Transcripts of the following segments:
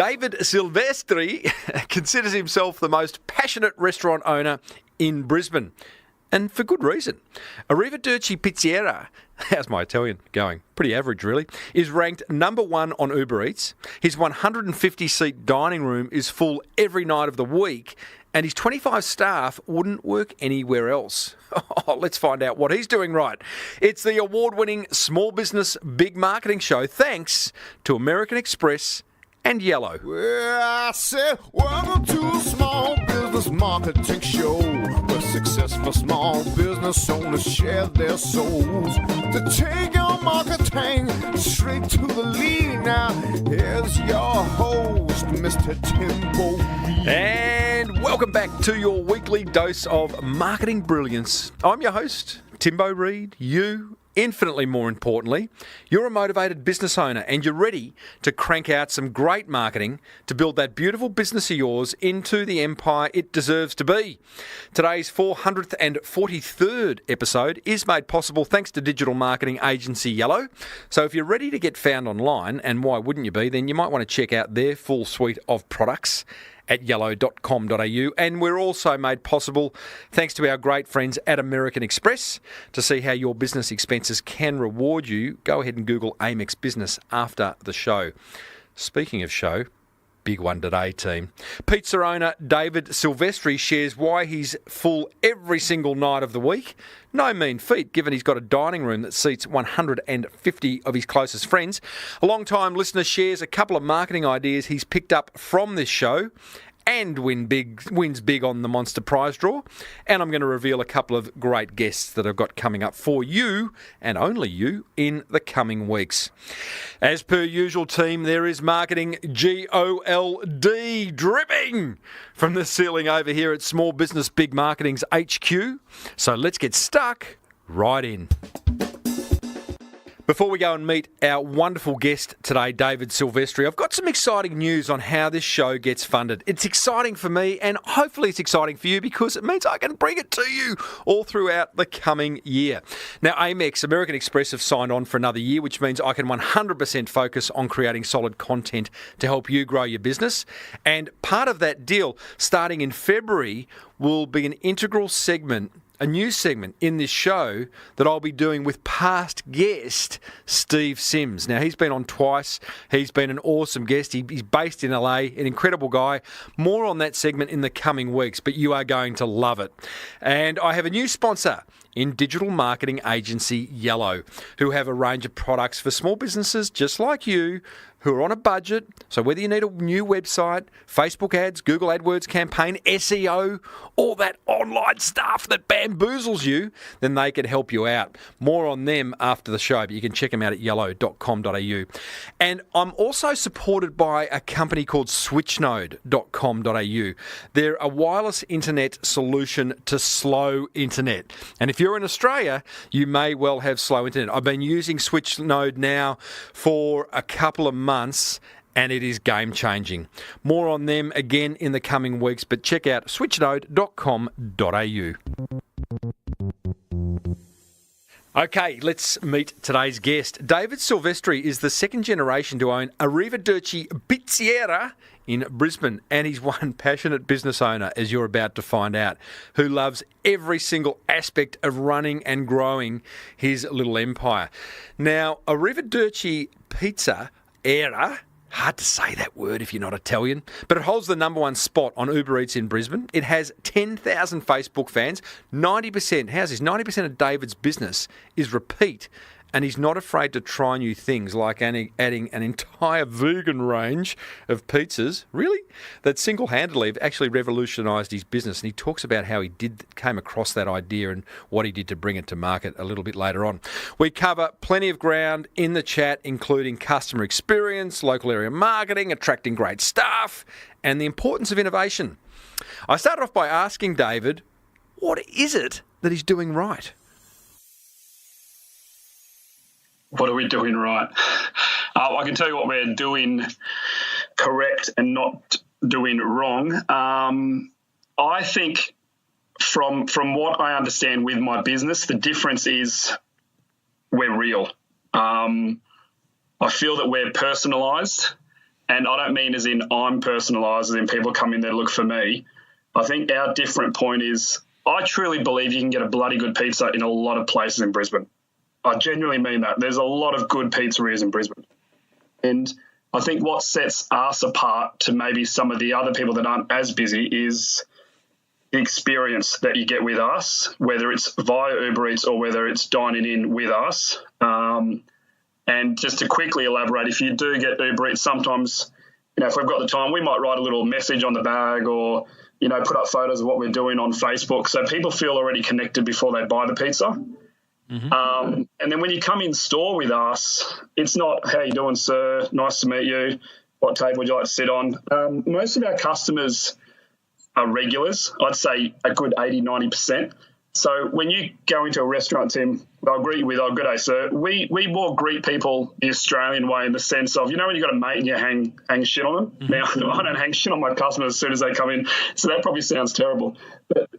David Silvestri considers himself the most passionate restaurant owner in Brisbane. And for good reason. Arrivederci Pizzeria, how's my Italian going? Pretty average, really, is ranked number 1 on Ubereats. His 150-seat dining room is full every night of the week, and his 25 staff wouldn't work anywhere else. Oh, let's find out what he's doing right. It's the award-winning Small Business Big Marketing Show, thanks to American Express and Yellow. Well, I said, welcome to a small business marketing show, where successful small business owners share their souls to take your marketing straight to the lead. Now, here's your host, Mr. Timbo Reid. And welcome back to your weekly dose of marketing brilliance. I'm your host, Timbo Reid. You, infinitely more importantly, you're a motivated business owner and you're ready to crank out some great marketing to build that beautiful business of yours into the empire it deserves to be. Today's 443rd episode is made possible thanks to digital marketing agency Yellow. So if you're ready to get found online, and why wouldn't you be, then you might want to check out their full suite of products at yellow.com.au. And we're also made possible thanks to our great friends at American Express. To see how your business expenses can reward you, go ahead and Google Amex Business after the show. Speaking of show, big one today, team. Pizza owner David Silvestri shares why he's full every single night of the week. No mean feat, given he's got a dining room that seats 150 of his closest friends. A long-time listener shares a couple of marketing ideas he's picked up from this show and wins big on the Monster Prize draw. And I'm going to reveal a couple of great guests that I've got coming up for you, and only you, in the coming weeks. As per usual, team, there is marketing GOLD dripping from the ceiling over here at Small Business Big Marketing's HQ. So let's get stuck right in. Before we go and meet our wonderful guest today, David Silvestri, I've got some exciting news on how this show gets funded. It's exciting for me, and hopefully it's exciting for you, because it means I can bring it to you all throughout the coming year. Now, Amex, American Express, have signed on for another year, which means I can 100% focus on creating solid content to help you grow your business. And part of that deal, starting in February, will be an integral segment, a new segment in this show that I'll be doing with past guest Steve Sims. Now, he's been on twice. He's been an awesome guest. He's based in LA, an incredible guy. More on that segment in the coming weeks, but you are going to love it. And I have a new sponsor in digital marketing agency Yellow, who have a range of products for small businesses just like you, who are on a budget. So whether you need a new website, Facebook ads, Google AdWords campaign, SEO, all that online stuff that bamboozles you, then they can help you out. More on them after the show, but you can check them out at yellow.com.au. And I'm also supported by a company called switchnode.com.au. They're a wireless internet solution to slow internet. And if you're in Australia, you may well have slow internet. I've been using Switchnode now for a couple of months, and it is game-changing. More on them again in the coming weeks, but check out switchnode.com.au. Okay, let's meet today's guest. David Silvestri is the second generation to own Arrivederci Pizzeria in Brisbane, and he's one passionate business owner, as you're about to find out, who loves every single aspect of running and growing his little empire. Now, Arrivederci Pizzeria, hard to say that word if you're not Italian, but it holds the number 1 spot on Ubereats in Brisbane. It has 10,000 Facebook fans. 90% of David's business is repeat, and he's not afraid to try new things, like adding an entire vegan range of pizzas, really, that single-handedly have actually revolutionised his business. And he talks about how he came across that idea and what he did to bring it to market a little bit later on. We cover plenty of ground in the chat, including customer experience, local area marketing, attracting great staff, and the importance of innovation. I started off by asking David, what is it that he's doing right? What are we doing right? I can tell you what we're doing correct and not doing wrong. I think from what I understand with my business, the difference is we're real. I feel that we're personalised and I don't mean as in I'm personalised, as in people come in there to look for me. I think our different point is I truly believe you can get a bloody good pizza in a lot of places in Brisbane. I genuinely mean that. There's a lot of good pizzerias in Brisbane. And I think what sets us apart to maybe some of the other people that aren't as busy is the experience that you get with us, whether it's via Ubereats or whether it's dining in with us. And just to quickly elaborate, if you do get Ubereats, sometimes, if we've got the time, we might write a little message on the bag or, put up photos of what we're doing on Facebook so people feel already connected before they buy the pizza. Mm-hmm. And then when you come in store with us, it's not, how you doing, sir? Nice to meet you. What table would you like to sit on? Most of our customers are regulars. I'd say a good 80, 90%. So when you go into a restaurant, Tim, they'll greet you with, "Oh, good day, sir." We more greet people the Australian way in the sense of, when you got a mate and you hang shit on them. Mm-hmm. Now, I don't hang shit on my customers as soon as they come in, so that probably sounds terrible. But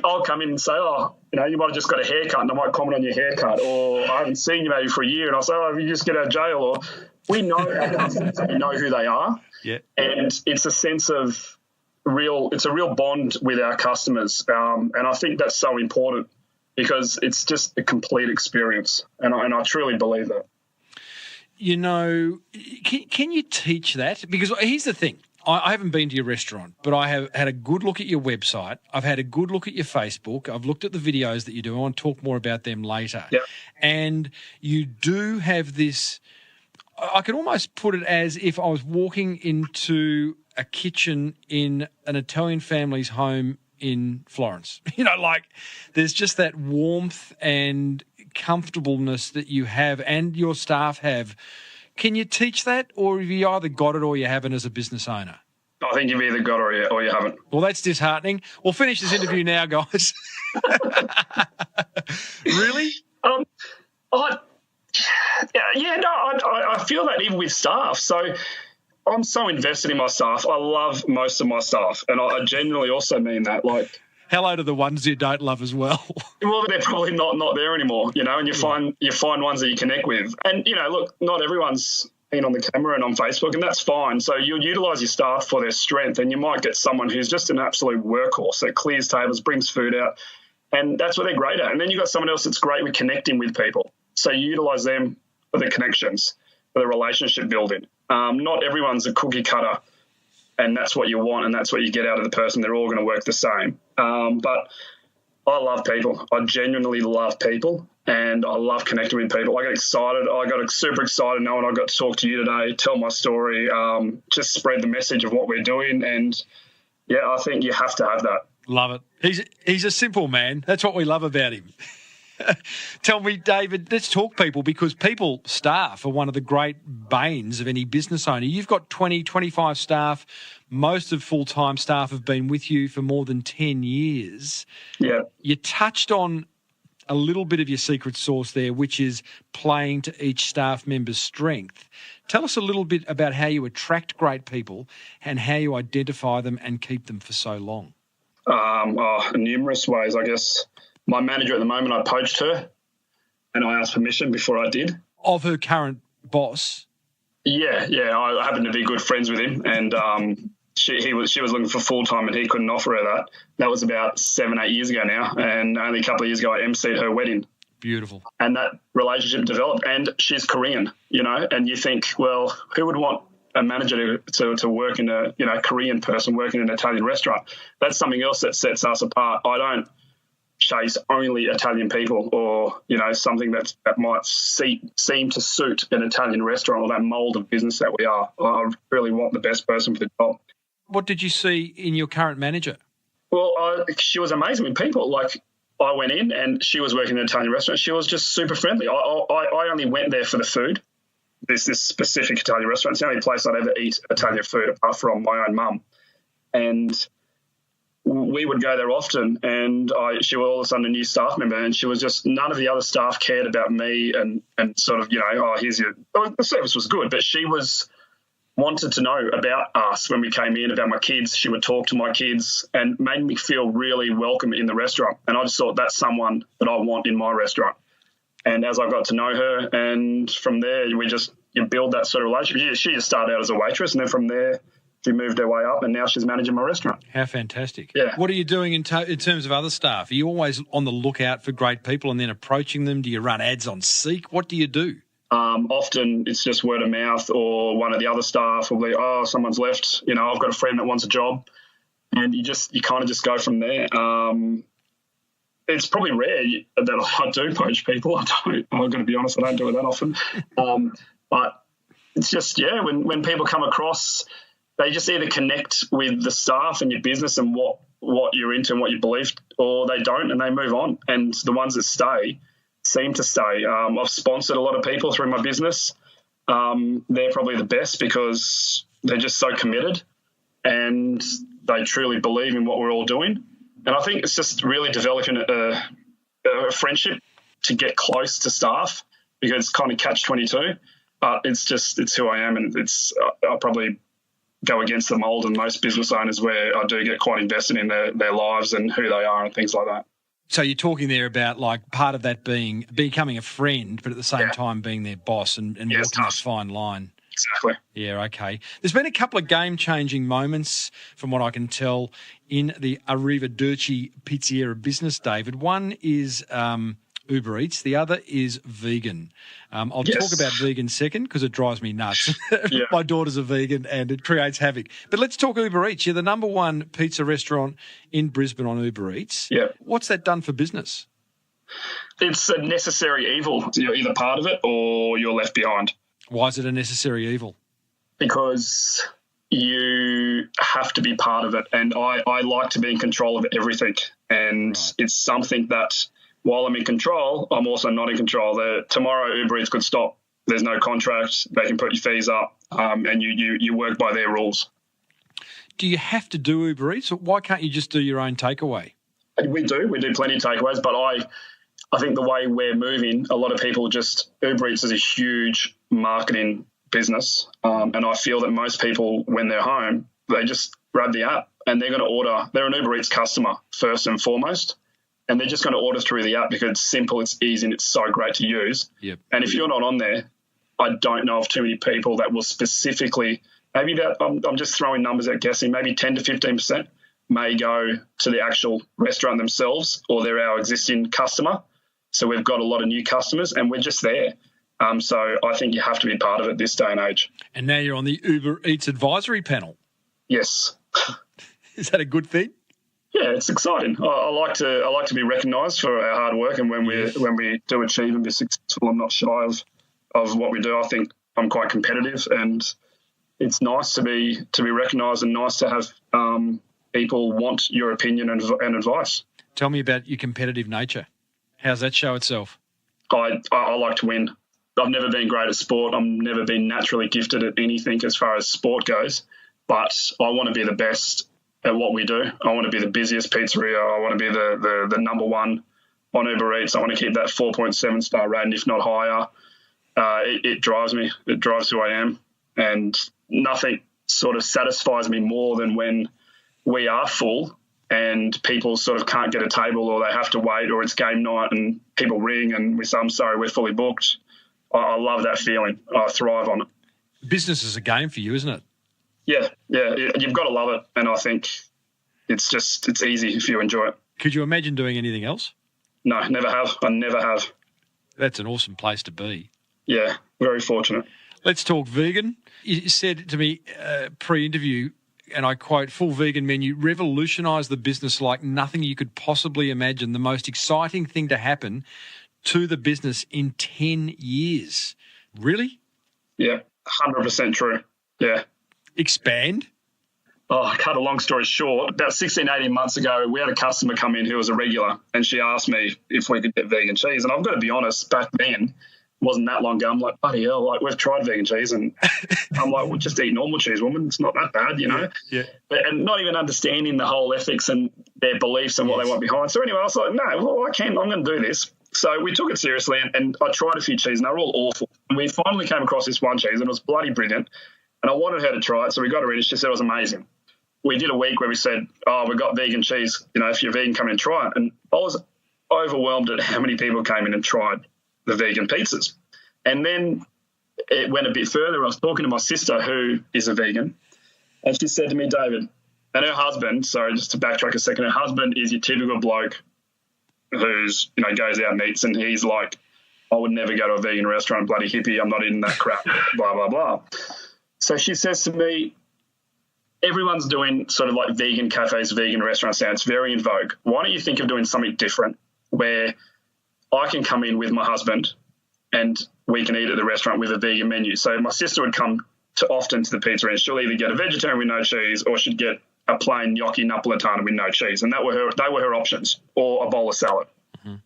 I'll come in and say, "Oh, you might have just got a haircut," and I might comment on your haircut, or "I haven't seen you maybe for a year," and I'll say, "Oh, you just get out of jail," or we know our customers, we know who they are, yeah, and it's a sense of it's a real bond with our customers, and I think that's so important because it's just a complete experience, and I truly believe that. Can you teach that? Because here's the thing. I haven't been to your restaurant, but I have had a good look at your website. I've had a good look at your Facebook. I've looked at the videos that you do. I want to talk more about them later. Yep. And you do have this, I can almost put it as if I was walking into a kitchen in an Italian family's home in Florence. There's just that warmth and comfortableness that you have and your staff have. Can you teach that, or have you either got it or you haven't as a business owner? I think you've either got it or you haven't. Well, that's disheartening. We'll finish this interview now, guys. Really? I feel that even with staff. So I'm so invested in my staff. I love most of my staff, and I genuinely also mean that. Hello to the ones you don't love as well. Well, they're probably not there anymore, and you find ones that you connect with. And, look, not everyone's been on the camera and on Facebook, and that's fine. So you'll utilise your staff for their strength, and you might get someone who's just an absolute workhorse that clears tables, brings food out, and that's what they're great at. And then you've got someone else that's great with connecting with people. So you utilise them for the connections, for the relationship building. Not everyone's a cookie cutter, and that's what you want and that's what you get out of the person. They're all going to work the same. But I love people. I genuinely love people, and I love connecting with people. I get excited. I got super excited knowing I got to talk to you today, tell my story, just spread the message of what we're doing. And, I think you have to have that. Love it. He's a simple man. That's what we love about him. Tell me, David, let's talk people, because staff are one of the great banes of any business owner. You've got 20, 25 staff. Most of full-time staff have been with you for more than 10 years. Yeah. You touched on a little bit of your secret sauce there, which is playing to each staff member's strength. Tell us a little bit about how you attract great people and how you identify them and keep them for so long. Numerous ways, I guess. My manager at the moment, I poached her and I asked permission before I did. Of her current boss? Yeah. I happened to be good friends with him, and she was looking for full-time and he couldn't offer her that. That was about 7-8 years ago now, and only a couple of years ago I emceed her wedding. Beautiful. And that relationship developed, and she's Korean, and you think, well, who would want a manager to work in a Korean person working in an Italian restaurant? That's something else that sets us apart. I don't chase only Italian people, or something that might seem to suit an Italian restaurant or that mould of business that we are. I really want the best person for the job. What did you see in your current manager? Well, she was amazing with people. I went in and she was working in an Italian restaurant. She was just super friendly. I only went there for the food. This specific Italian restaurant. It's the only place I'd ever eat Italian food apart from my own mum. And we would go there often, and she was all of a sudden a new staff member, and she was just, none of the other staff cared about me and sort of, here's your, the service was good, but she wanted to know about us when we came in, about my kids. She would talk to my kids and made me feel really welcome in the restaurant. And I just thought, that's someone that I want in my restaurant. And as I got to know her, and from there we just you build that sort of relationship. She just started out as a waitress, and then from there she moved her way up, and now she's managing my restaurant. How fantastic. Yeah. What are you doing in terms of other staff? Are you always on the lookout for great people and then approaching them? Do you run ads on Seek? What do you do? Often it's just word of mouth, or one of the other staff will be, oh, someone's left. You know, I've got a friend that wants a job, and you kind of just go from there. It's probably rare that I do poach people. I'm going to be honest, I don't do it that often. But it's just, when people come across, they just either connect with the staff and your business and what you're into and what you believe, or they don't and they move on. And the ones that stay seem to stay. I've sponsored a lot of people through my business. They're probably the best because they're just so committed and they truly believe in what we're all doing. And I think it's just really developing a friendship to get close to staff, because it's kind of catch-22. But it's who I am, and I'll probably go against the mould in most business owners, where I do get quite invested in their lives and who they are and things like that. So you're talking there about, like, part of that being becoming a friend, but at the same time being their boss and walking that fine line. Exactly. Yeah, okay. There's been a couple of game-changing moments, from what I can tell, in the Arrivederci Pizzeria business, David. One is Ubereats. The other is vegan. I'll talk about vegan second because it drives me nuts. My daughter's a vegan and it creates havoc. But let's talk Ubereats. You're the number one pizza restaurant in Brisbane on Ubereats. Yeah. What's that done for business? It's a necessary evil. You're either part of it or you're left behind. Why is it a necessary evil? Because you have to be part of it. And I like to be in control of everything. And it's something that, while I'm in control, I'm also not in control. Tomorrow Uber Eats could stop. There's no contract. They can put your fees up, and you work by their rules. Do you have to do Uber Eats, or why can't you just do your own takeaway? We do plenty of takeaways, but I think the way we're moving, a lot of people Uber Eats is a huge marketing business, and I feel that most people, when they're home, they just grab the app and they're going to order. They're an Uber Eats customer first and foremost, and they're just going to order through the app because it's simple, it's easy, and it's so great to use. Yep. And if you're not on there, I don't know of too many people that will specifically, maybe that I'm just throwing numbers out guessing, maybe 10 to 15% may go to the actual restaurant themselves, or they're our existing customer. So we've got a lot of new customers and we're just there. So I think you have to be part of it this day and age. And now you're on the Uber Eats advisory panel. Yes. Is that a good thing? Yeah, it's exciting. I like to be recognised for our hard work, and when we do achieve and be successful, I'm not shy of what we do. I think I'm quite competitive, and it's nice to be recognised and nice to have people want your opinion and advice. Tell me about your competitive nature. How's that show itself? I like to win. I've never been great at sport. I've never been naturally gifted at anything as far as sport goes, but I want to be the best at what we do. I want to be the busiest pizzeria. I want to be the number one on Uber Eats. I want to keep that 4.7 star rating, if not higher. It drives me. It drives who I am. And nothing sort of satisfies me more than when we are full and people sort of can't get a table, or they have to wait, or it's game night and people ring and we say, I'm sorry, we're fully booked. I love that feeling. I thrive on it. Business is a game for you, isn't it? Yeah. You've got to love it. And I think it's easy if you enjoy it. Could you imagine doing anything else? No, never have. I never have. That's an awesome place to be. Yeah, very fortunate. Let's talk vegan. You said to me pre-interview, and I quote, full vegan menu revolutionised the business like nothing you could possibly imagine. The most exciting thing to happen to the business in 10 years. Really? Yeah, 100% true. Yeah. Expand? Oh, cut a long story short, about 16, 18 months ago, we had a customer come in who was a regular, and she asked me if we could get vegan cheese. And I've got to be honest, back then, it wasn't that long ago, I'm like, bloody hell, like, we've tried vegan cheese. And I'm like, well, just eat normal cheese, woman. It's not that bad, you know? Yeah. And not even understanding the whole ethics and their beliefs and what they want behind. So anyway, I was like, no, well, I'm going to do this. So we took it seriously, and I tried a few cheeses, and they were all awful. And we finally came across this one cheese, and it was bloody brilliant. And I wanted her to try it, so we got her in, and she said it was amazing. We did a week where we said, we've got vegan cheese. You know, if you're vegan, come in and try it. And I was overwhelmed at how many people came in and tried the vegan pizzas. And then it went a bit further. I was talking to my sister, who is a vegan, and she said to me, David, and her husband, sorry, just to backtrack a second, her husband is your typical bloke who's, goes out and eats, and he's like, I would never go to a vegan restaurant, bloody hippie, I'm not eating that crap, blah, blah, blah. So she says to me, everyone's doing sort of like vegan cafes, vegan restaurants now. It's very in vogue. Why don't you think of doing something different where I can come in with my husband and we can eat at the restaurant with a vegan menu? So my sister would come often to the pizzeria, and she'll either get a vegetarian with no cheese or she'd get a plain gnocchi napolitana with no cheese, and they were her options, or a bowl of salad. Mm-hmm.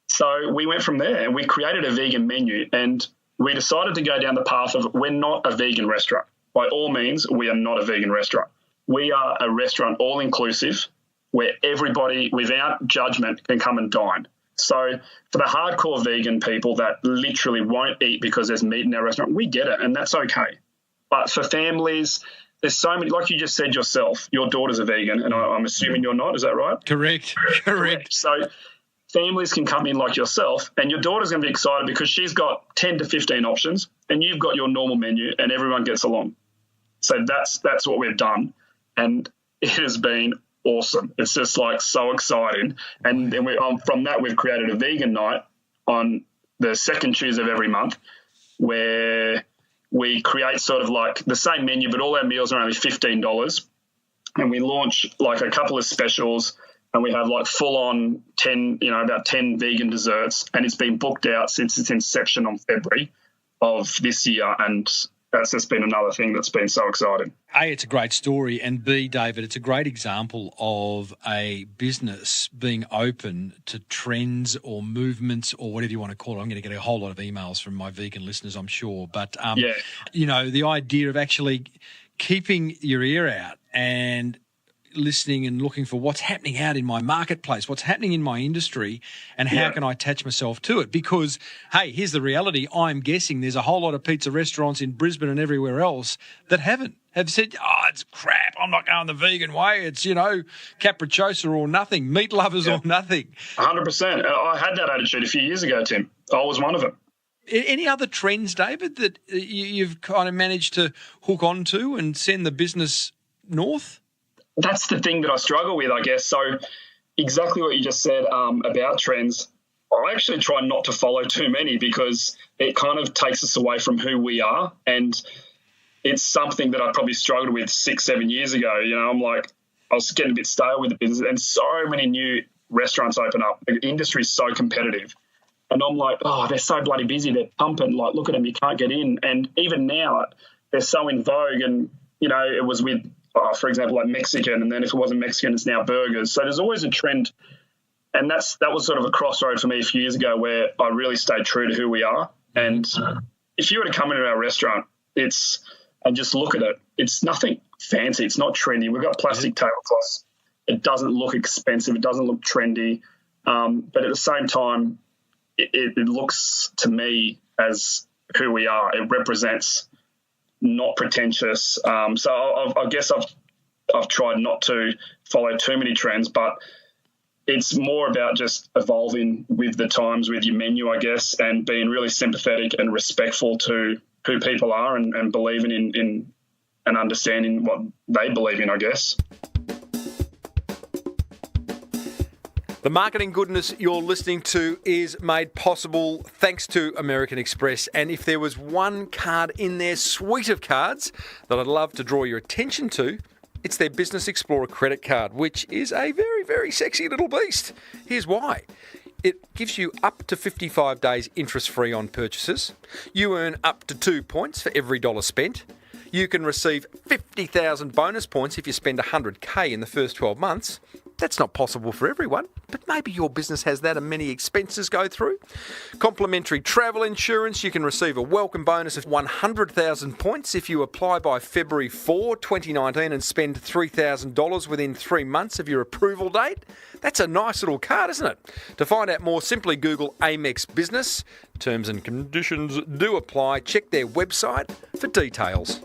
So we went from there and we created a vegan menu, and we decided to go down the path of we're not a vegan restaurant. By all means, we are not a vegan restaurant. We are a restaurant all-inclusive where everybody, without judgment, can come and dine. So for the hardcore vegan people that literally won't eat because there's meat in our restaurant, we get it, and that's okay. But for families, there's so many, like you just said yourself, your daughter's a vegan, and I'm assuming you're not, is that right? Correct. So families can come in like yourself, and your daughter's going to be excited because she's got 10 to 15 options, and you've got your normal menu, and everyone gets along. So that's what we've done, and it has been awesome. It's just like so exciting. And then from that, we've created a vegan night on the second Tuesday of every month where we create sort of like the same menu, but all our meals are only $15. And we launch like a couple of specials, and we have like full on about 10 vegan desserts. And it's been booked out since its inception on February of this year. And that's just been another thing that's been so exciting. A, it's a great story, and B, David, it's a great example of a business being open to trends or movements or whatever you want to call it. I'm going to get a whole lot of emails from my vegan listeners, I'm sure. But, the idea of actually keeping your ear out and listening and looking for what's happening out in my marketplace, what's happening in my industry, and how can I attach myself to it? Because, hey, here's the reality. I'm guessing there's a whole lot of pizza restaurants in Brisbane and everywhere else that have said, it's crap, I'm not going the vegan way. It's, capricciosa or nothing, meat lovers or nothing. 100%. I had that attitude a few years ago, Tim. I was one of them. Any other trends, David, that you've kind of managed to hook onto and send the business north? That's the thing that I struggle with, I guess. So exactly what you just said about trends, I actually try not to follow too many because it kind of takes us away from who we are. And it's something that I probably struggled with 6-7 years ago. I'm like, I was getting a bit stale with the business, and so many new restaurants open up. The industry's so competitive. And I'm like, they're so bloody busy. They're pumping. Like, look at them, you can't get in. And even now, they're so in vogue. And, it was with, for example, like Mexican, and then if it wasn't Mexican, it's now burgers. So there's always a trend, and that was sort of a crossroad for me a few years ago where I really stayed true to who we are. And if you were to come into our restaurant, and just look at it, it's nothing fancy. It's not trendy. We've got plastic tablecloths. It doesn't look expensive. It doesn't look trendy. But at the same time, it looks to me as who we are. It represents not pretentious. So I guess I've tried not to follow too many trends, but it's more about just evolving with the times with your menu, I guess, and being really sympathetic and respectful to who people are and believing in and understanding what they believe in, I guess. The marketing goodness you're listening to is made possible thanks to American Express. And if there was one card in their suite of cards that I'd love to draw your attention to, it's their Business Explorer credit card, which is a very, very sexy little beast. Here's why. It gives you up to 55 days interest-free on purchases. You earn up to 2 points for every dollar spent. You can receive 50,000 bonus points if you spend 100K in the first 12 months. That's not possible for everyone, but maybe your business has that and many expenses go through. Complimentary travel insurance. You can receive a welcome bonus of 100,000 points if you apply by February 4, 2019 and spend $3,000 within 3 months of your approval date. That's a nice little card, isn't it? To find out more, simply Google Amex Business. Terms and conditions do apply. Check their website for details.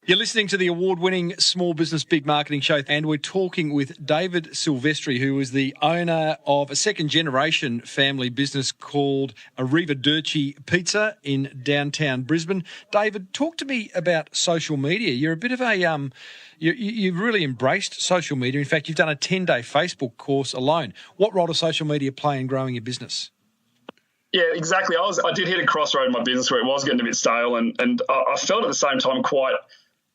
You're listening to the award-winning Small Business Big Marketing Show, and we're talking with David Silvestri, who is the owner of a second-generation family business called Arrivederci Pizza in downtown Brisbane. David, talk to me about social media. You're a bit of a you've really embraced social media. In fact, you've done a 10-day Facebook course alone. What role does social media play in growing your business? Yeah, exactly. I did hit a crossroad in my business where it was getting a bit stale, and I felt at the same time quite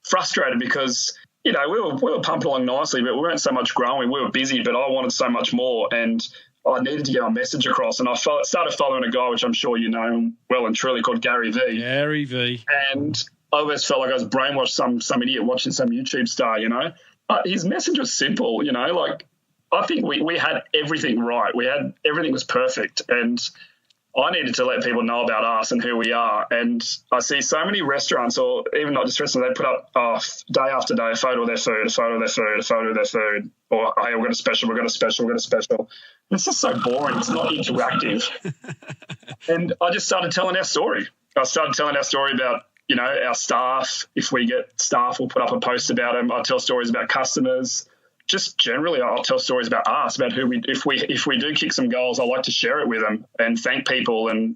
frustrated because, you know, we were pumping along nicely, but we weren't so much growing. We were busy, but I wanted so much more, and I needed to get my message across. And I started following a guy, which I'm sure you know well and truly, called Gary V. Gary V. And I always felt like I was brainwashed, some idiot watching some YouTube star, you know. His message was simple, you know, like I think we had everything right. Everything was perfect, and I needed to let people know about us and who we are. And I see so many restaurants, or even not just restaurants, they put up day after day a photo of their food, a photo of their food, a photo of their food, or, hey, we've got a special, we've got a special, we've got a special. It's just so boring. It's not interactive. And I just started telling our story. I started telling our story about, you know, our staff. If we get staff, we'll put up a post about them. I tell stories about customers. Just generally, I'll tell stories about us, about who if we do kick some goals, I like to share it with them and thank people. And,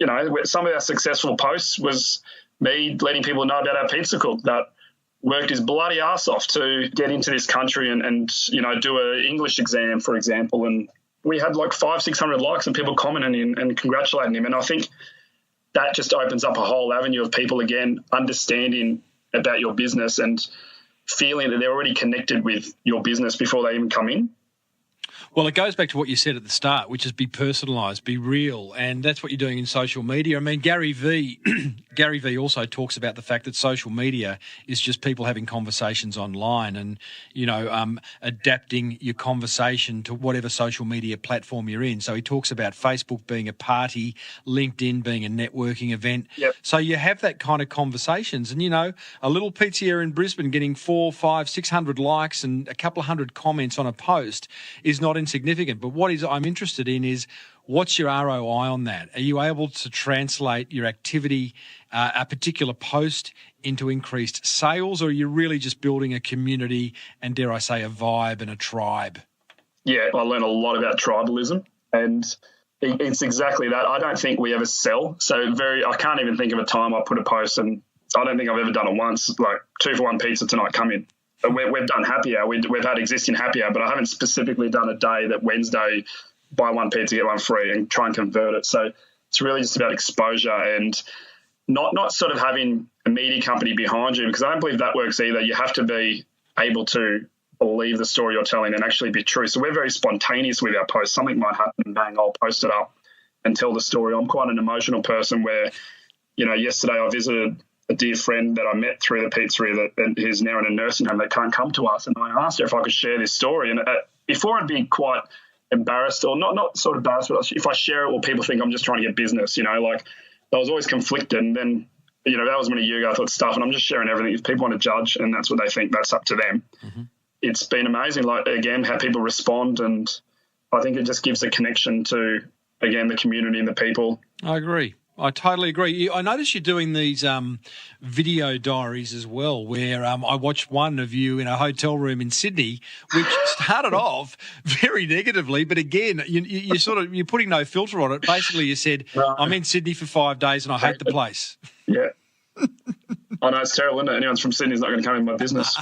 you know, some of our successful posts was me letting people know about our pizza cook that worked his bloody ass off to get into this country and you know, do an English exam, for example. And we had like 500-600 likes and people commenting and congratulating him. And I think that just opens up a whole avenue of people, again, understanding about your business and feeling that they're already connected with your business before they even come in. Well, it goes back to what you said at the start, which is be personalised, be real, and that's what you're doing in social media. I mean, Gary V also talks about the fact that social media is just people having conversations online and, you know, adapting your conversation to whatever social media platform you're in. So he talks about Facebook being a party, LinkedIn being a networking event. Yep. So you have that kind of conversations, and, you know, a little pizzeria in Brisbane getting 400, 500, 600 likes and a couple of hundred comments on a post is not insignificant. But what I'm interested in is, what's your ROI on that? Are you able to translate your activity, a particular post, into increased sales, or are you really just building a community and, dare I say, a vibe and a tribe? Yeah, I learned a lot about tribalism, and it's exactly that. I don't think we ever sell. I can't even think of a time I put a post, and I don't think I've ever done it once, like 2-for-1 pizza tonight, come in. We've done happy hour. We've had existing happy hour, but I haven't specifically done a day that Wednesday, buy one pizza, get one free, and try and convert it. So it's really just about exposure and not sort of having a media company behind you, because I don't believe that works either. You have to be able to believe the story you're telling and actually be true. So we're very spontaneous with our posts. Something might happen and bang, I'll post it up and tell the story. I'm quite an emotional person where, you know, yesterday I visited a dear friend that I met through the pizzeria and who's now in a nursing home that can't come to us. And I asked her if I could share this story. And before I'd be quite embarrassed, or not sort of embarrassed, but if I share it, will people think I'm just trying to get business, you know, like I was always conflicted. And then, you know, that was many years ago, I thought stuff, and I'm just sharing everything. If people want to judge and that's what they think, that's up to them. Mm-hmm. It's been amazing, like, again, how people respond. And I think it just gives a connection to, again, the community and the people. I agree. I totally agree. I noticed you're doing these video diaries as well, where I watched one of you in a hotel room in Sydney, which started off very negatively, but again, you're putting no filter on it. Basically, you said, I'm in Sydney for 5 days and I hate the place. Yeah. I know, it's terrible, isn't it? Anyone's from Sydney's not going to come in my business.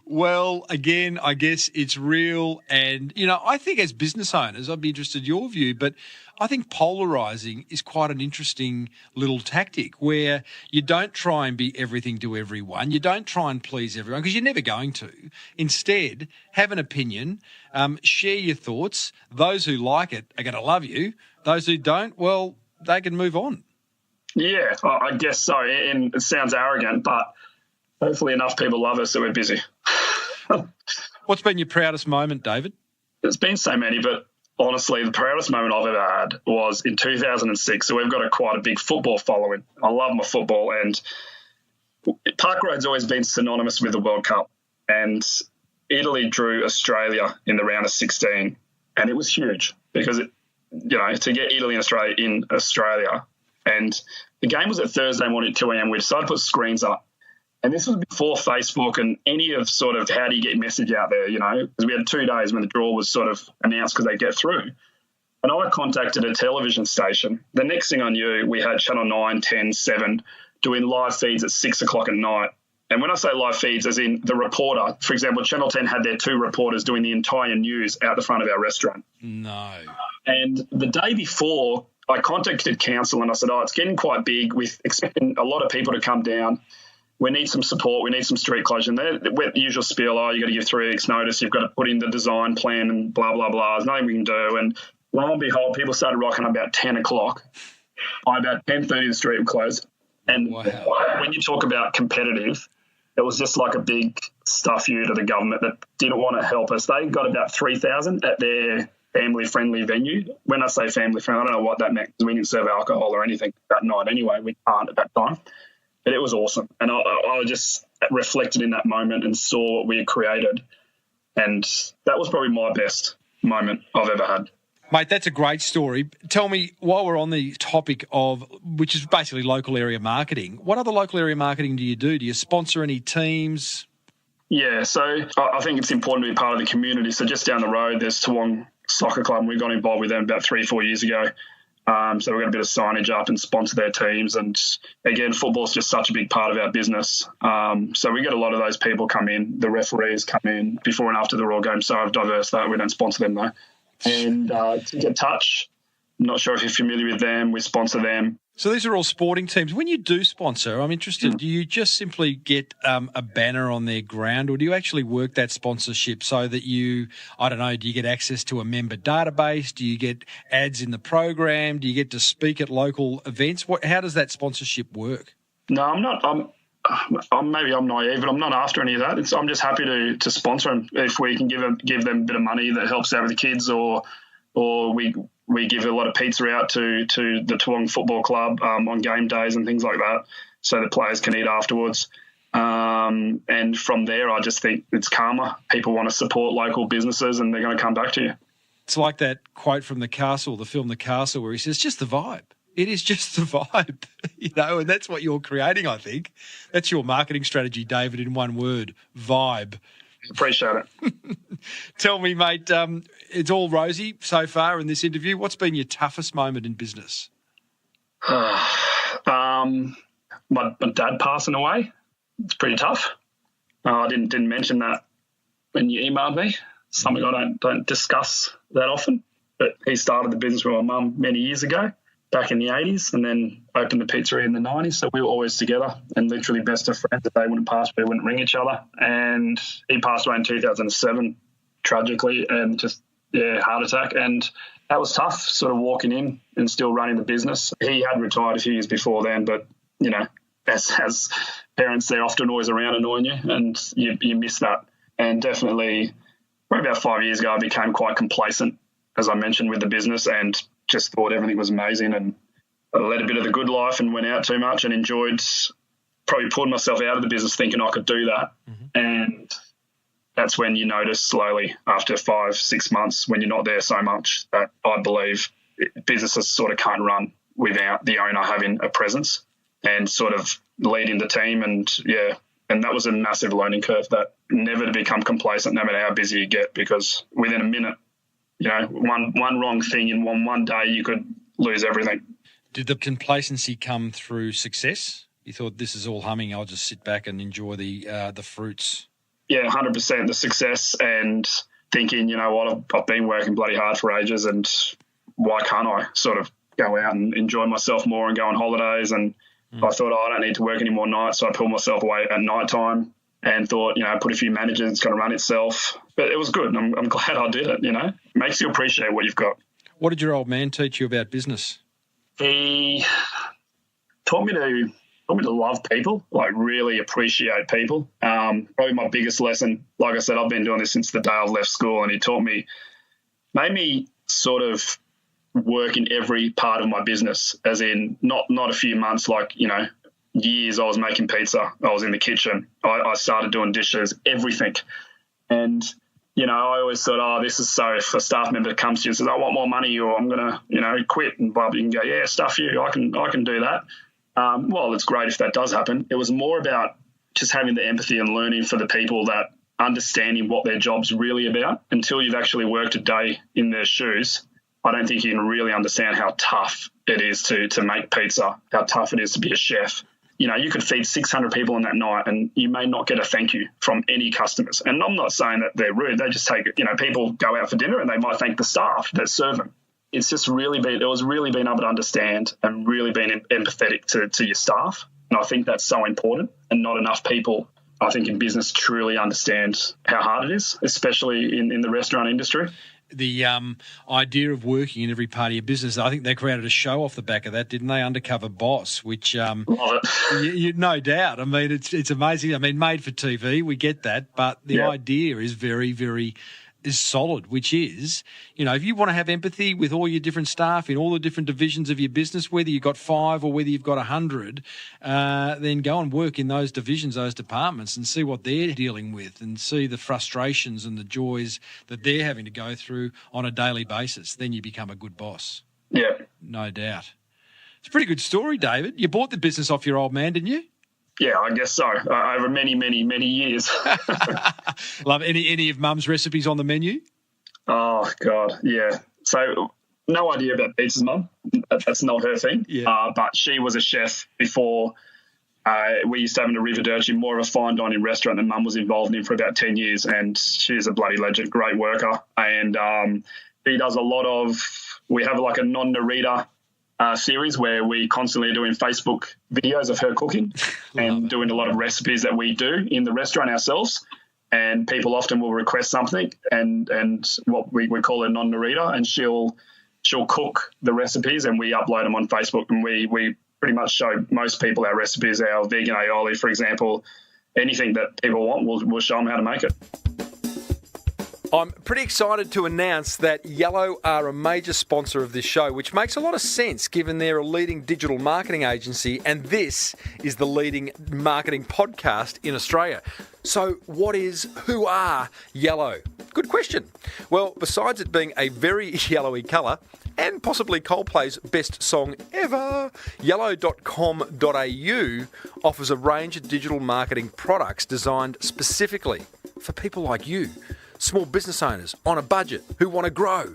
Well, again, I guess it's real. And, you know, I think as business owners, I'd be interested in your view, but I think polarising is quite an interesting little tactic where you don't try and be everything to everyone. You don't try and please everyone, because you're never going to. Instead, have an opinion, share your thoughts. Those who like it are going to love you. Those who don't, well, they can move on. Yeah, I guess so. And it sounds arrogant, but hopefully enough people love us that we're busy. What's been your proudest moment, David? There's been so many, but honestly, the proudest moment I've ever had was in 2006. So we've got quite a big football following. I love my football, and Park Road's always been synonymous with the World Cup. And Italy drew Australia in the round of 16, and it was huge because, to get Italy and Australia in Australia, and the game was at Thursday morning at 2 a.m. We decided to put screens up. And this was before Facebook and any of sort of how do you get your message out there, you know, because we had 2 days when the draw was sort of announced because they get through. And I contacted a television station. The next thing I knew, we had Channel 9, 10, 7 doing live feeds at 6 o'clock at night. And when I say live feeds, as in the reporter, for example, Channel 10 had their 2 reporters doing the entire news out the front of our restaurant. No. And the day before, I contacted council and I said, it's getting quite big. We're expecting a lot of people to come down. We need some support. We need some street closure. And the usual spiel, you got to give 3 weeks notice. You've got to put in the design plan and blah, blah, blah. There's nothing we can do. And lo and behold, people started rocking up about 10 o'clock. By about 10:30, the street would close. And when you talk about competitive, it was just like a big stuff you to the government that didn't want to help us. They got about 3,000 at their family-friendly venue. When I say family-friendly, I don't know what that meant because we didn't serve alcohol or anything that night anyway. We can't at that time. But it was awesome. And I just reflected in that moment and saw what we had created. And that was probably my best moment I've ever had. Mate, that's a great story. Tell me, while we're on the topic of, which is basically local area marketing, what other local area marketing do you do? Do you sponsor any teams? Yeah, so I think it's important to be part of the community. So just down the road, there's Toowong Soccer Club, and we got involved with them about 3 or 4 years ago. So we got a bit of signage up and sponsor their teams. And again, football's just such a big part of our business. So we get a lot of those people come in. The referees come in before and after the Royal game. So diverse that we don't sponsor them though. And to get touch, I'm not sure if you're familiar with them. We sponsor them. So these are all sporting teams. When you do sponsor, I'm interested, do you just simply get a banner on their ground, or do you actually work that sponsorship so that do you get access to a member database? Do you get ads in the program? Do you get to speak at local events? How does that sponsorship work? No, I'm not. Maybe I'm naive, but I'm not after any of that. I'm just happy to sponsor them if we can give them a bit of money that helps out with the kids, or we give a lot of pizza out to the Toowong Football Club on game days and things like that, so the players can eat afterwards. And from there, I just think it's karma. People want to support local businesses, and they're going to come back to you. It's like that quote from The Castle, the film The Castle, where he says, "Just the vibe." It is just the vibe, and that's what you're creating, I think. That's your marketing strategy, David, in one word, vibe. Appreciate it. Tell me, mate, it's all rosy so far in this interview. What's been your toughest moment in business? My dad passing away. It's pretty tough. I didn't mention that when you emailed me. Something I don't discuss that often. But he started the business with my mum many years ago, back in the 80s, and then opened the pizzeria in the 90s. So we were always together and literally best of friends. If they wouldn't pass, we wouldn't ring each other. And he passed away in 2007, tragically, and heart attack. And that was tough, sort of walking in and still running the business. He had retired a few years before then, but, you know, as parents, they're often always around annoying you, and you miss that. And definitely, probably about 5 years ago, I became quite complacent, as I mentioned, with the business, and just thought everything was amazing, and I led a bit of the good life and went out too much and enjoyed probably pulling myself out of the business thinking I could do that. Mm-hmm. And that's when you notice slowly after 5-6 months, when you're not there so much, that I believe businesses sort of can't run without the owner having a presence and sort of leading the team. And that was a massive learning curve, that never to become complacent no matter how busy you get, because within a minute, you know, one wrong thing in one day, you could lose everything. Did the complacency come through success? You thought, this is all humming, I'll just sit back and enjoy the fruits? Yeah, 100% the success, and thinking, you know what, I've been working bloody hard for ages, and why can't I sort of go out and enjoy myself more and go on holidays? And I thought, I don't need to work any more nights, so I pulled myself away at night time and thought, you know, put a few managers, it's going to run itself. But it was good, and I'm glad I did it, you know. It makes you appreciate what you've got. What did your old man teach you about business? He taught me to love people, like really appreciate people. Probably my biggest lesson, like I said, I've been doing this since the day I left school, and he made me sort of work in every part of my business, as in not a few months, like, you know, years. I was making pizza, I was in the kitchen, I started doing dishes, everything. And, you know, I always thought, this is so, if a staff member comes to you and says, I want more money, or I'm going to, you know, quit, and Bob, you can go, yeah, stuff you, I can do that. Well, it's great if that does happen. It was more about just having the empathy and learning for the people, that understanding what their job's really about. Until you've actually worked a day in their shoes, I don't think you can really understand how tough it is to make pizza, how tough it is to be a chef. You know, you could feed 600 people in that night and you may not get a thank you from any customers. And I'm not saying that they're rude. They just take it. You know, people go out for dinner and they might thank the staff that serve them. It's just really being able to understand and really being empathetic to your staff. And I think that's so important, and not enough people, I think, in business truly understand how hard it is, especially in the restaurant industry. The idea of working in every part of your business, I think they created a show off the back of that, didn't they? Undercover Boss, which love it. No doubt. I mean, it's amazing. I mean, made for TV, we get that, but the idea is very, very is solid, which is, you know, if you want to have empathy with all your different staff in all the different divisions of your business, whether you've got 5 or whether you've got 100, then go and work in those divisions, those departments, and see what they're dealing with and see the frustrations and the joys that they're having to go through on a daily basis. Then you become a good boss. Yeah. No doubt. It's a pretty good story, David. You bought the business off your old man, didn't you? Yeah, I guess so. Over many, many, many years. Love any of Mum's recipes on the menu? Oh, God, yeah. So no idea about Pete's mum. That's not her thing. Yeah. But she was a chef before. We used to have an Arrivederci, more of a fine dining restaurant that Mum was involved in for about 10 years, and she's a bloody legend, great worker. And he does a lot of – we have like a non-narrator series where we constantly are doing Facebook videos of her cooking and doing a lot of recipes that we do in the restaurant ourselves. And people often will request something and what we call a non-narrator, and she'll cook the recipes and we upload them on Facebook, and we pretty much show most people our recipes, our vegan aioli, for example. Anything that people want, we'll show them how to make it. I'm pretty excited to announce that Yellow are a major sponsor of this show, which makes a lot of sense given they're a leading digital marketing agency, and this is the leading marketing podcast in Australia. So who are Yellow? Good question. Well, besides it being a very yellowy colour and possibly Coldplay's best song ever, yellow.com.au offers a range of digital marketing products designed specifically for people like you, small business owners on a budget who want to grow.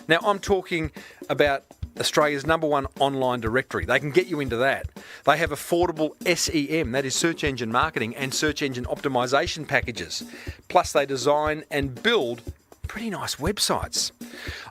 Now, I'm talking about Australia's #1 online directory. They can get you into that. They have affordable SEM, that is search engine marketing, and search engine optimization packages. Plus, they design and build pretty nice websites.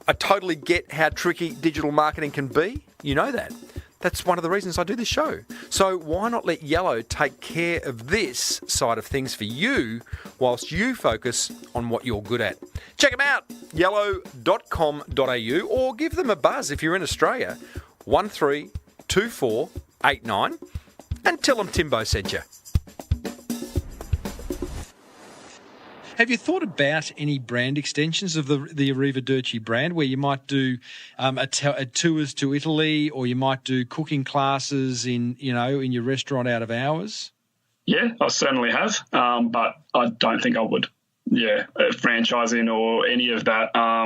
I totally get how tricky digital marketing can be. You know that. That's one of the reasons I do this show. So why not let Yellow take care of this side of things for you whilst you focus on what you're good at? Check them out, yellow.com.au, or give them a buzz if you're in Australia, 132489, and tell them Timbo sent you. Have you thought about any brand extensions of the Arrivederci brand, where you might do tours to Italy, or you might do cooking classes in your restaurant out of hours? Yeah, I certainly have, but I don't think I would. Yeah, franchising or any of that. I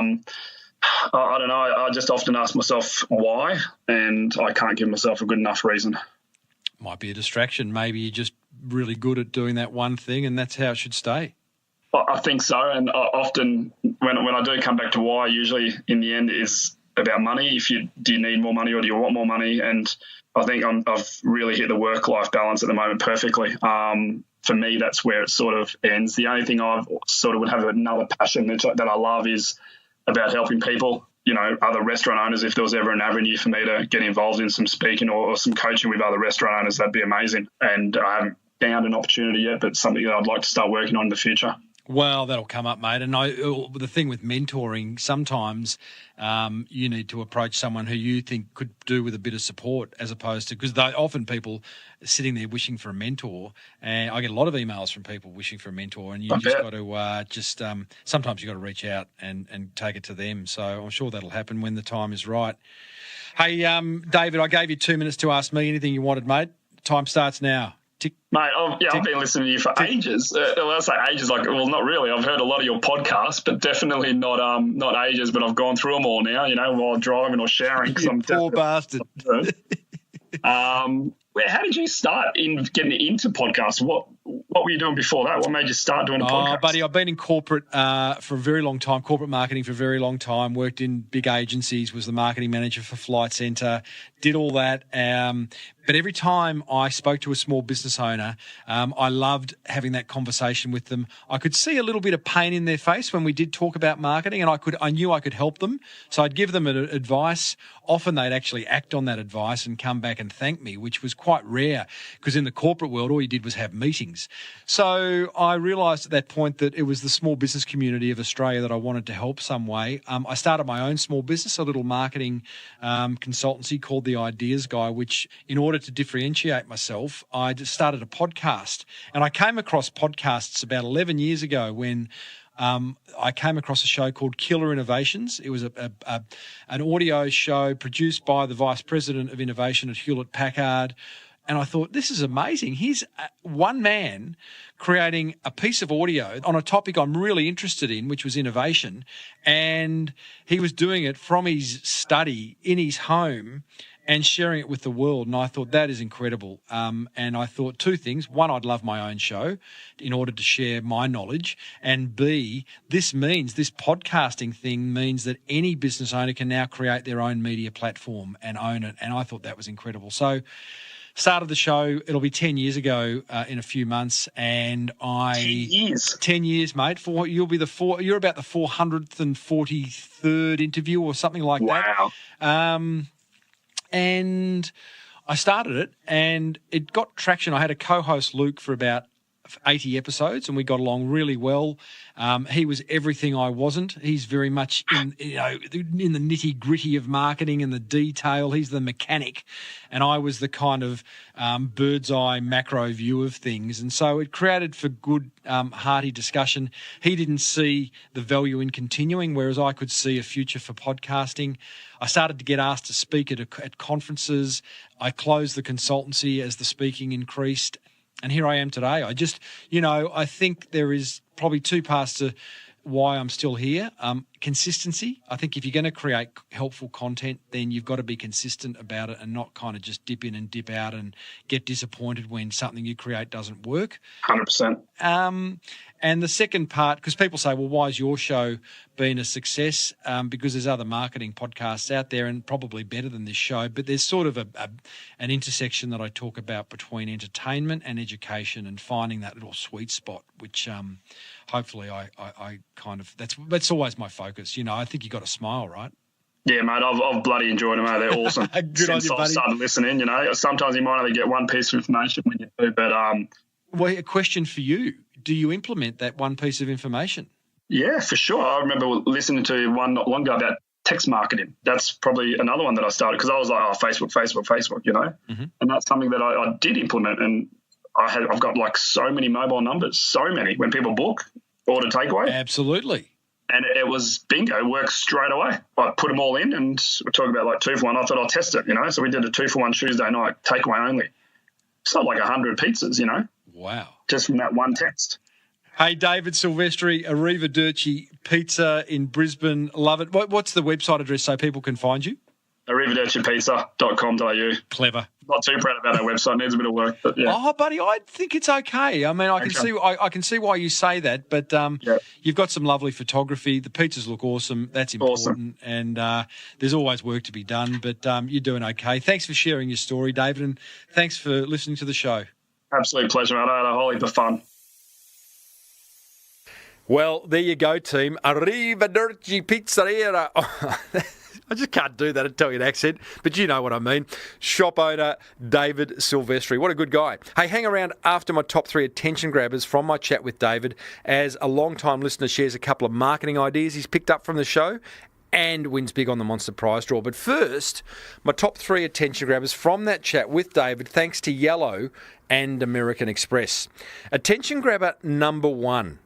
don't know. I just often ask myself why, and I can't give myself a good enough reason. Might be a distraction. Maybe you're just really good at doing that one thing, and that's how it should stay. I think so, and often when I do come back to why, usually in the end is about money. Do you need more money or do you want more money? And I think I've really hit the work-life balance at the moment perfectly. For me, that's where it sort of ends. The only thing I've sort of would have another passion that I love is about helping people, other restaurant owners. If there was ever an avenue for me to get involved in some speaking or some coaching with other restaurant owners, that'd be amazing. And I haven't found an opportunity yet, but something that I'd like to start working on in the future. Well, that'll come up, mate. And the thing with mentoring, sometimes you need to approach someone who you think could do with a bit of support, as opposed to, because often people are sitting there wishing for a mentor, and I get a lot of emails from people wishing for a mentor, and you just got to sometimes you got to reach out and take it to them. So I'm sure that'll happen when the time is right. Hey, David, I gave you 2 minutes to ask me anything you wanted, mate. Time starts now. Mate, I've been listening to you for ages. Well, I say ages, not really. I've heard a lot of your podcasts, but definitely not ages. But I've gone through them all now, while driving or showering. Because I'm poor bastard. How did you start in getting into podcasts? What What were you doing before that? What made you start doing a podcast? Oh, buddy, I've been in corporate for a very long time, corporate marketing for a very long time, worked in big agencies, was the marketing manager for Flight Centre, did all that. But every time I spoke to a small business owner, I loved having that conversation with them. I could see a little bit of pain in their face when we did talk about marketing, and I knew I could help them. So I'd give them advice. Often they'd actually act on that advice and come back and thank me, which was quite rare because in the corporate world, all you did was have meetings. So I realised at that point that it was the small business community of Australia that I wanted to help some way. I started my own small business, a little marketing consultancy called The Ideas Guy, which in order to differentiate myself, I just started a podcast. And I came across podcasts about 11 years ago when I came across a show called Killer Innovations. It was an audio show produced by the Vice President of Innovation at Hewlett-Packard. And I thought, this is amazing. He's one man creating a piece of audio on a topic I'm really interested in, which was innovation. And he was doing it from his study in his home and sharing it with the world. And I thought, that is incredible. And I thought two things. One, I'd love my own show in order to share my knowledge. And B, this podcasting thing means that any business owner can now create their own media platform and own it. And I thought that was incredible. So started the show, it'll be 10 years ago in a few months. And 10 years? 10 years, mate. You're about the 443rd interview or something like that. Wow. And I started it and it got traction. I had a co-host, Luke, for about 80 episodes and we got along really well. He was everything I wasn't. He's very much in the nitty gritty of marketing and the detail. He's the mechanic and I was the kind of bird's eye macro view of things. And so it created for good, hearty discussion. He didn't see the value in continuing, whereas I could see a future for podcasting. I started to get asked to speak at conferences. I closed the consultancy as the speaking increased. And here I am today. I think there is probably two parts to why I'm still here. Consistency. I think if you're going to create helpful content, then you've got to be consistent about it and not kind of just dip in and dip out and get disappointed when something you create doesn't work. 100%. And the second part, because people say, well, why is your show been a success? Because there's other marketing podcasts out there and probably better than this show, but there's sort of an intersection that I talk about between entertainment and education and finding that little sweet spot, which hopefully I kind of, that's always my focus. I think you got to smile, right? Yeah, mate, I've bloody enjoyed them, mate. They're awesome. Good on you, buddy. I've started listening, Sometimes you might only get one piece of information when you do, but... Well, a question for you. Do you implement that one piece of information? Yeah, for sure. I remember listening to one not long ago about text marketing. That's probably another one that I started because I was like, Facebook, Mm-hmm. And that's something that I did implement. And I've got like so many mobile numbers, so many when people book, order takeaway. Absolutely. And it was bingo, works straight away. I put them all in and we're talking about like 2 for 1. I thought I'll test it, So we did a 2 for 1 Tuesday night, takeaway only. Sold like 100 pizzas, Wow. Just from that one text. Hey, David Silvestri, Arrivederci Pizza in Brisbane. Love it. What's the website address so people can find you? Arrivedercipizza.com.au. Clever. Not too proud about our website. Needs a bit of work, but yeah. Oh, buddy, I think it's okay. I mean, I can see why you say that, but you've got some lovely photography. The pizzas look awesome. That's important. Awesome. And there's always work to be done, but you're doing okay. Thanks for sharing your story, David, and thanks for listening to the show. Absolute pleasure, mate. I had a whole heap of fun. Well, there you go, team. Arrivederci Pizzeria. I just can't do that Italian accent, but you know what I mean. Shop owner David Silvestri. What a good guy. Hey, hang around after my top 3 attention grabbers from my chat with David, as a long-time listener shares a couple of marketing ideas he's picked up from the show and wins big on the Monster Prize draw. But first, my top 3 attention grabbers from that chat with David, thanks to Yellow and American Express. Attention grabber number 1.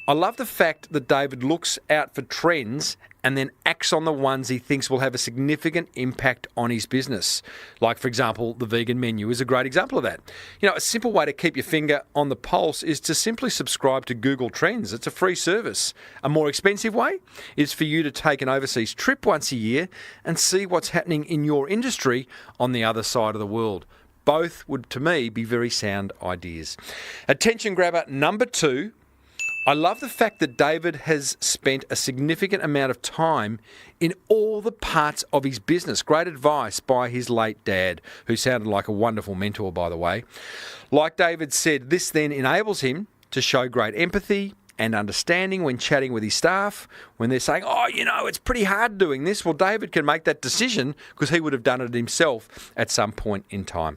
I love the fact that David looks out for trends and then acts on the ones he thinks will have a significant impact on his business. Like, for example, the vegan menu is a great example of that. A simple way to keep your finger on the pulse is to simply subscribe to Google Trends. It's a free service. A more expensive way is for you to take an overseas trip once a year and see what's happening in your industry on the other side of the world. Both would, to me, be very sound ideas. Attention grabber number 2. I love the fact that David has spent a significant amount of time in all the parts of his business. Great advice by his late dad, who sounded like a wonderful mentor, by the way. Like David said, this then enables him to show great empathy and understanding when chatting with his staff, when they're saying, oh, it's pretty hard doing this. Well, David can make that decision because he would have done it himself at some point in time.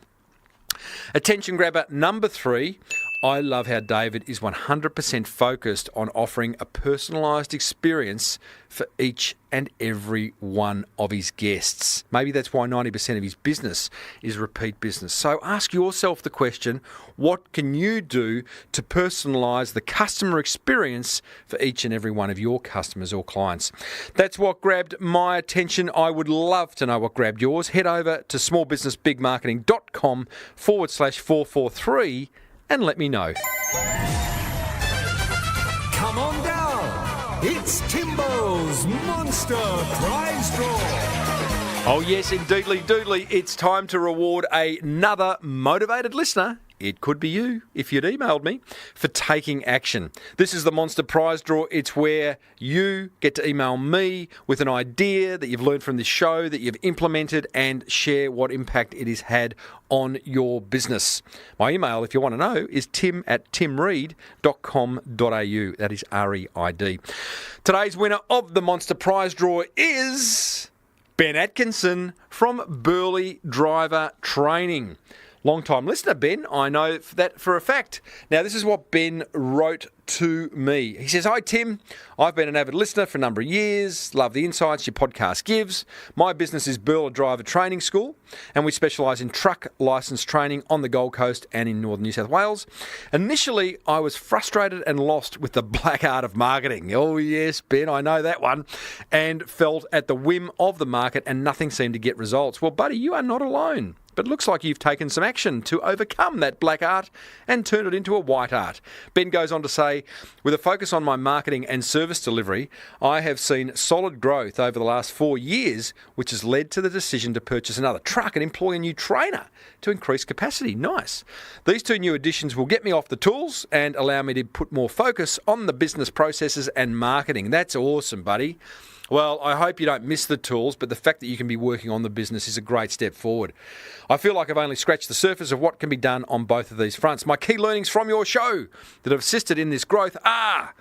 Attention grabber number 3. I love how David is 100% focused on offering a personalised experience for each and every one of his guests. Maybe that's why 90% of his business is repeat business. So ask yourself the question, what can you do to personalise the customer experience for each and every one of your customers or clients? That's what grabbed my attention. I would love to know what grabbed yours. Head over to smallbusinessbigmarketing.com/443 and let me know. Come on down. It's Timbo's Monster Prize Draw. Oh yes, indeedly doodly. It's time to reward another motivated listener. It could be you, if you'd emailed me, for taking action. This is the Monster Prize Draw. It's where you get to email me with an idea that you've learned from this show, that you've implemented, and share what impact it has had on your business. My email, if you want to know, is tim@timreid.com.au. That is R-E-I-D. Today's winner of the Monster Prize Draw is Ben Atkinson from Burleigh Driver Training. Long-time listener, Ben. I know that for a fact. Now, this is what Ben wrote to me. He says, hi, Tim. I've been an avid listener for a number of years. Love the insights your podcast gives. My business is Burleigh Driver Training School, and we specialise in truck licence training on the Gold Coast and in northern New South Wales. Initially, I was frustrated and lost with the black art of marketing. Oh, yes, Ben, I know that one. And felt at the whim of the market, and nothing seemed to get results. Well, buddy, you are not alone. But it looks like you've taken some action to overcome that black art and turn it into a white art. Ben goes on to say, with a focus on my marketing and service delivery, I have seen solid growth over the last 4 years, which has led to the decision to purchase another truck and employ a new trainer to increase capacity. Nice. These 2 new additions will get me off the tools and allow me to put more focus on the business processes and marketing. That's awesome, buddy. Well, I hope you don't miss the tools, but the fact that you can be working on the business is a great step forward. I feel like I've only scratched the surface of what can be done on both of these fronts. My key learnings from your show that have assisted in this growth are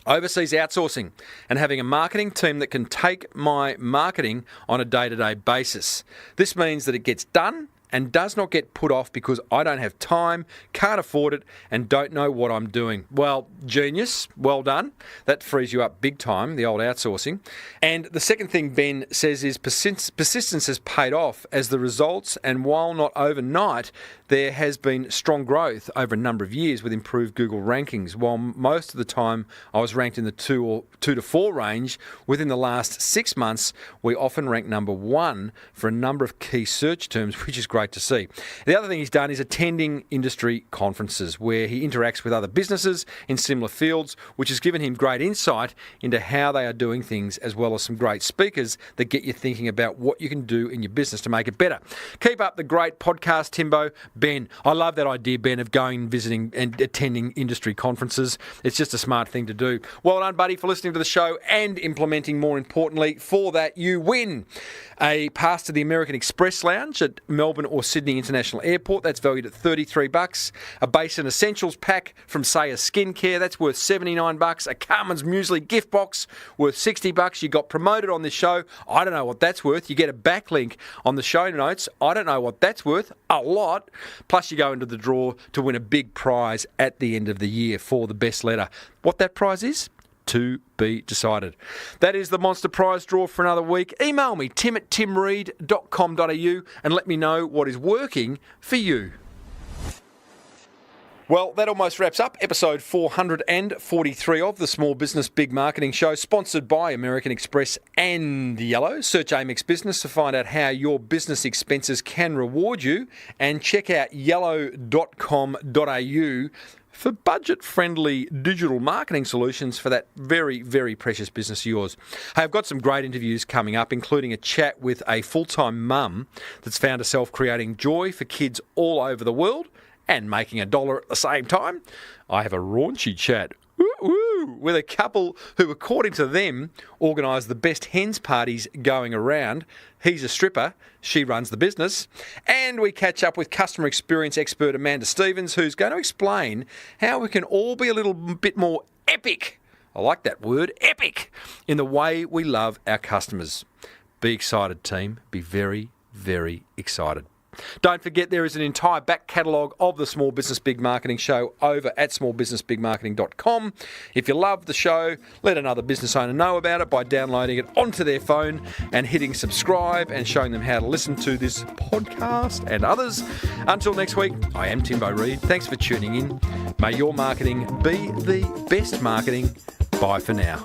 overseas outsourcing and having a marketing team that can take my marketing on a day-to-day basis. This means that it gets done and does not get put off because I don't have time, can't afford it, and don't know what I'm doing. Well, genius. Well done. That frees you up big time, the old outsourcing. And the second thing Ben says is persistence has paid off as the results, and while not overnight, there has been strong growth over a number of years with improved Google rankings. While most of the time I was ranked in the 2 to 4 range, within the last 6 months, we often rank number 1 for a number of key search terms, which is great to see. The other thing he's done is attending industry conferences where he interacts with other businesses in similar fields, which has given him great insight into how they are doing things, as well as some great speakers that get you thinking about what you can do in your business to make it better. Keep up the great podcast, Timbo. Ben, I love that idea, Ben, of going, visiting and attending industry conferences. It's just a smart thing to do. Well done, buddy, for listening to the show and implementing, more importantly. For that, you win a pass to the American Express Lounge at Melbourne or Sydney International Airport. That's valued at $33. A base and essentials pack from Saya Skincare. That's worth $79. A Carmen's Muesli gift box worth $60. You got promoted on this show. I don't know what that's worth. You get a backlink on the show notes. I don't know what that's worth. A lot. Plus you go into the draw to win a big prize at the end of the year for the best letter. What that prize is? To be decided. That is the Monster Prize Draw for another week. Email me, tim@timreid.com.au, and let me know what is working for you. Well, that almost wraps up episode 443 of the Small Business Big Marketing Show, sponsored by American Express and Yellow. Search Amex Business to find out how your business expenses can reward you, and check out yellow.com.au for budget-friendly digital marketing solutions for that very, very precious business of yours. Hey, I've got some great interviews coming up, including a chat with a full-time mum that's found herself creating joy for kids all over the world and making $1 at the same time. I have a raunchy chat with a couple who, according to them, organise the best hens parties going around. He's a stripper, she runs the business. And we catch up with customer experience expert Amanda Stevens, who's going to explain how we can all be a little bit more epic. I like that word, epic, in the way we love our customers. Be excited, team. Be very, very excited. Don't forget there is an entire back catalogue of the Small Business Big Marketing Show over at smallbusinessbigmarketing.com. If you love the show, let another business owner know about it by downloading it onto their phone and hitting subscribe and showing them how to listen to this podcast and others. Until next week, I am Timbo Reid. Thanks for tuning in. May your marketing be the best marketing. Bye for now.